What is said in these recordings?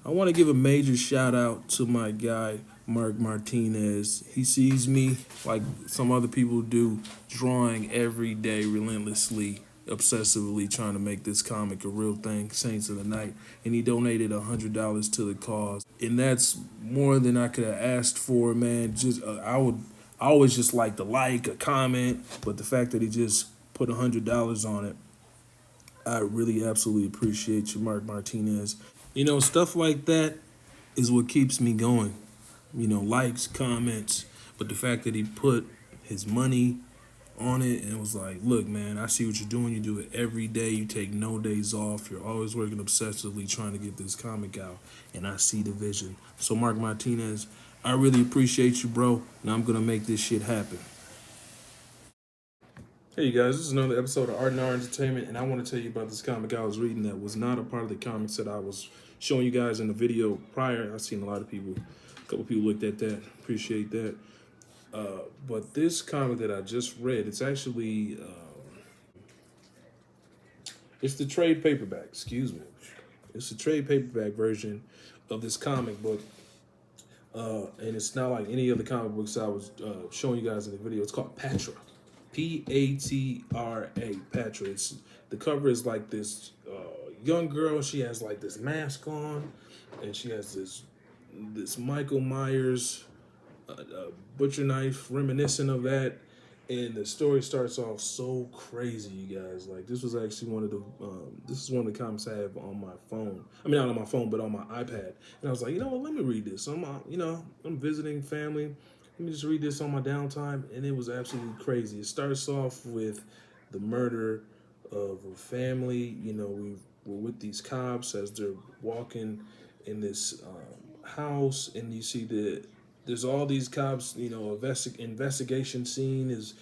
I want to give a major shout out to my guy, Mark Martinez. He sees me like some other people do, drawing every day relentlessly, obsessively trying to make this comic a real thing, Saints of the Night. And he donated $100 to the cause. And that's more than I could have asked for, man. I always just like to like a comment, but the fact that he just put $100 on it, I really absolutely appreciate you, Mark Martinez. Stuff like that is what keeps me going. Likes, comments, but the fact that he put his money on it and was like, look, man, I see what you're doing. You do it every day. You take no days off. You're always working obsessively trying to get this comic out. And I see the vision. So, Mark Martinez, I really appreciate you, bro. And I'm going to make this shit happen. Hey, you guys, this is another episode of Art and R Entertainment. And I want to tell you about this comic I was reading that was not a part of the comics that I was showing you guys in the video prior. I've seen a couple people looked at that. Appreciate that. But this comic that I just read, it's actually it's the trade paperback. Excuse me, it's the trade paperback version of this comic book, and it's not like any of the comic books I was showing you guys in the video. It's called Patra, Patra. Patra. It's the cover is like this young girl. She has like this mask on, and she has this Michael Myers butcher knife reminiscent of that, and the story starts off so crazy, you guys. Like, this was actually this is one of the comics I have on my phone. I mean, not on my phone, but on my iPad. And I was like, you know what, let me read this. I'm visiting family, let me just read this on my downtime. And it was absolutely crazy. It starts off with the murder of a family. We were with these cops as they're walking in this house, and you see there's all these cops, investigation scene is,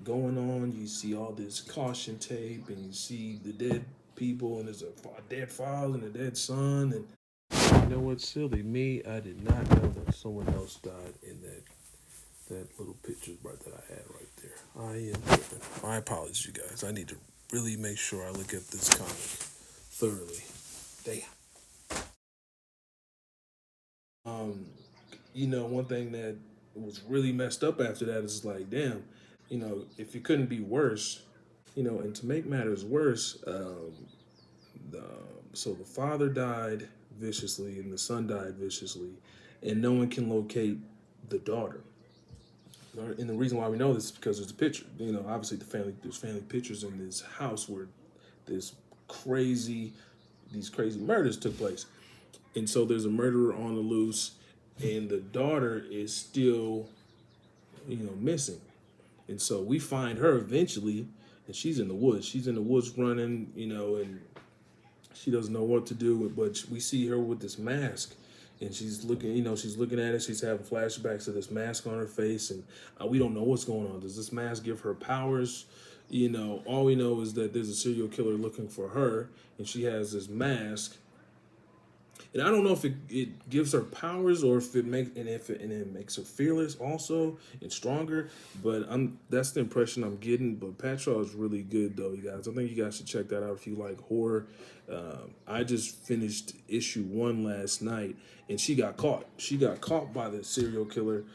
going on. You see all this caution tape, and you see the dead people, and there's a dead father and a dead son. And you know what's silly? Me, I did not know that someone else died in that little picture that I had right there. I am tripping. My apologies, you guys. I need to really make sure I look at this comic thoroughly. Damn. One thing that was really messed up after that is like, damn, if it couldn't be worse, and to make matters worse, the, so the father died viciously and the son died viciously, and no one can locate the daughter. And the reason why we know this is because there's a picture. Obviously there's family pictures in this house where this crazy, these crazy murders took place. And so there's a murderer on the loose, and the daughter is still, missing. And so we find her eventually, and she's in the woods. She's in the woods running, and she doesn't know what to do. But we see her with this mask, and she's looking at it. She's having flashbacks of this mask on her face, and we don't know what's going on. Does this mask give her powers? All we know is that there's a serial killer looking for her, and she has this mask. And I don't know if it gives her powers, or if it makes her fearless also and stronger. But that's the impression I'm getting. But Patra is really good though, you guys. I think you guys should check that out if you like horror. I just finished issue 1 last night, and she got caught. She got caught by the serial killer,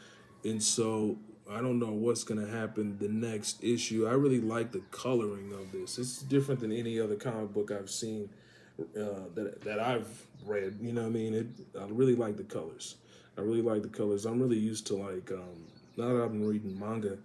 and so I don't know what's gonna happen the next issue. I really like the coloring of this. It's different than any other comic book I've seen that I've read. You know what I mean? I really like the colors. I really like the colors. I'm really used to now that I've been reading manga,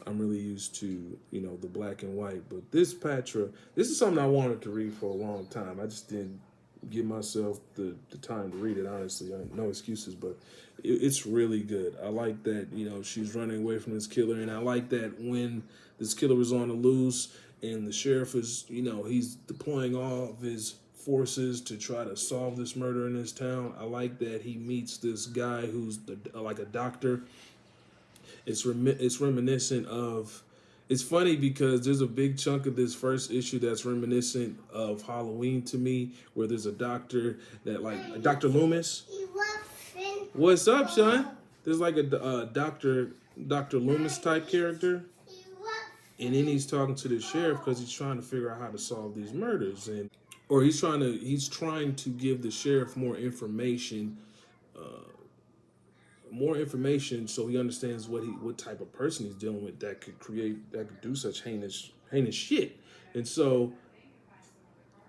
I'm really used to the black and white. But this Patra, this is something I wanted to read for a long time. I just didn't give myself the time to read it. Honestly, no excuses, but it's really good. I like that she's running away from this killer, and I like that when this killer is on the loose and the sheriff is he's deploying all of his forces to try to solve this murder in this town. I like that he meets this guy who's like a doctor. It's reminiscent of. It's funny because there's a big chunk of this first issue that's reminiscent of Halloween to me, where there's a doctor that Dr. Loomis. What's up, son? There's like a Dr. Loomis type character, and then he's talking to the sheriff because he's trying to figure out how to solve these murders. And or he's trying to give the sheriff more information so he understands what type of person he's dealing with that could do such heinous shit. And so,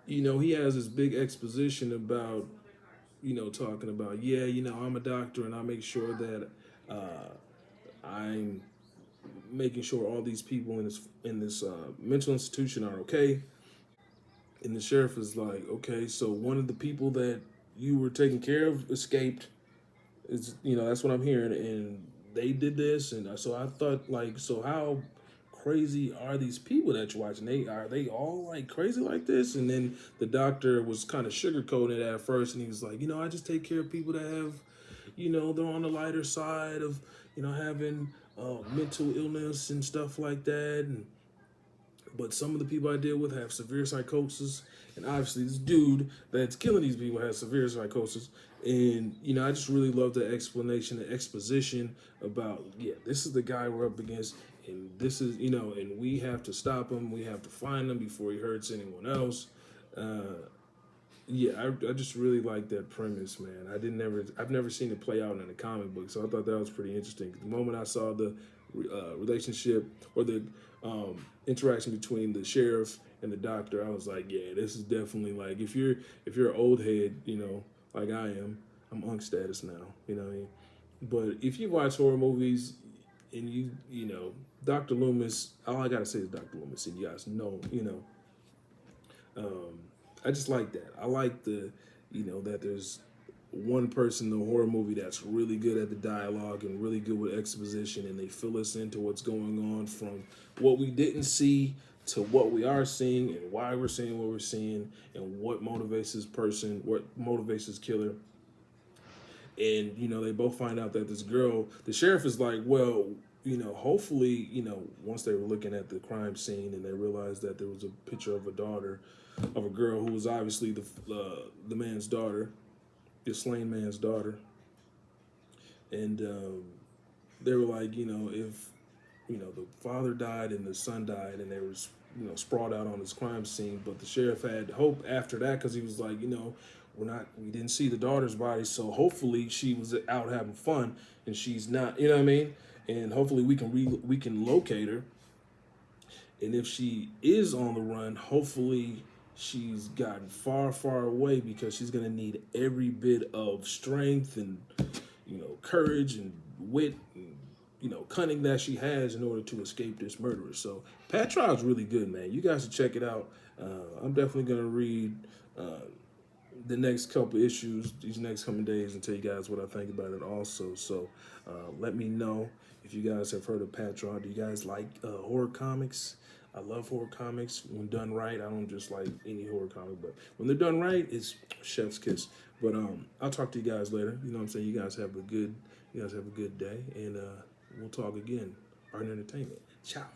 he has this big exposition about, talking about, yeah, I'm a doctor and I make sure that I'm making sure all these people in this mental institution are okay. And the sheriff is like, okay, so one of the people that you were taking care of escaped. It's that's what I'm hearing, and they did this, and so I thought, like, so how crazy are these people that you're watching? They all like crazy like this? And then the doctor was kind of sugarcoating it at first, and he was like, I just take care of people that have, they're on the lighter side of, having mental illness and stuff like that, and but some of the people I deal with have severe psychosis, and obviously this dude that's killing these people has severe psychosis. And I just really love the explanation, the exposition about, yeah, this is the guy we're up against, and this is and we have to stop him. We have to find him before he hurts anyone else. Uh, yeah, I just really like that premise, man. I've never seen it play out in a comic book, so I thought that was pretty interesting. The moment I saw the relationship or the interaction between the sheriff and the doctor, I was like, yeah, this is definitely like if you're an old head, like I am, I'm unk status now, what I mean? But if you watch horror movies and Dr. Loomis, all I gotta say is Dr. Loomis, and you guys know, um, I just like that. I like that there's one person in the horror movie that's really good at the dialogue and really good with exposition, and they fill us into what's going on from what we didn't see to what we are seeing and why we're seeing what we're seeing and what motivates this person, what motivates this killer. And they both find out that this girl, the sheriff is like, well, hopefully, once they were looking at the crime scene and they realized that there was a picture of a daughter, of a girl who was obviously the man's daughter, the slain man's daughter. And they were like, if the father died and the son died, and they were sprawled out on this crime scene. But the sheriff had hope after that because he was like, we didn't see the daughter's body, so hopefully she was out having fun and she's not, you know what I mean? And hopefully we can locate her. And if she is on the run, hopefully she's gotten far, far away because she's gonna need every bit of strength and courage and wit and cunning that she has in order to escape this murderer. So Patra is really good, man. You guys should check it out. I'm definitely gonna read the next couple issues these next coming days and tell you guys what I think about it also. So let me know if you guys have heard of Patra. Do you guys like horror comics? I love horror comics when done right. I don't just like any horror comic, but when they're done right, it's chef's kiss. But I'll talk to you guys later. You know what I'm saying? You guys have a good day, and we'll talk again. Art and entertainment. Ciao.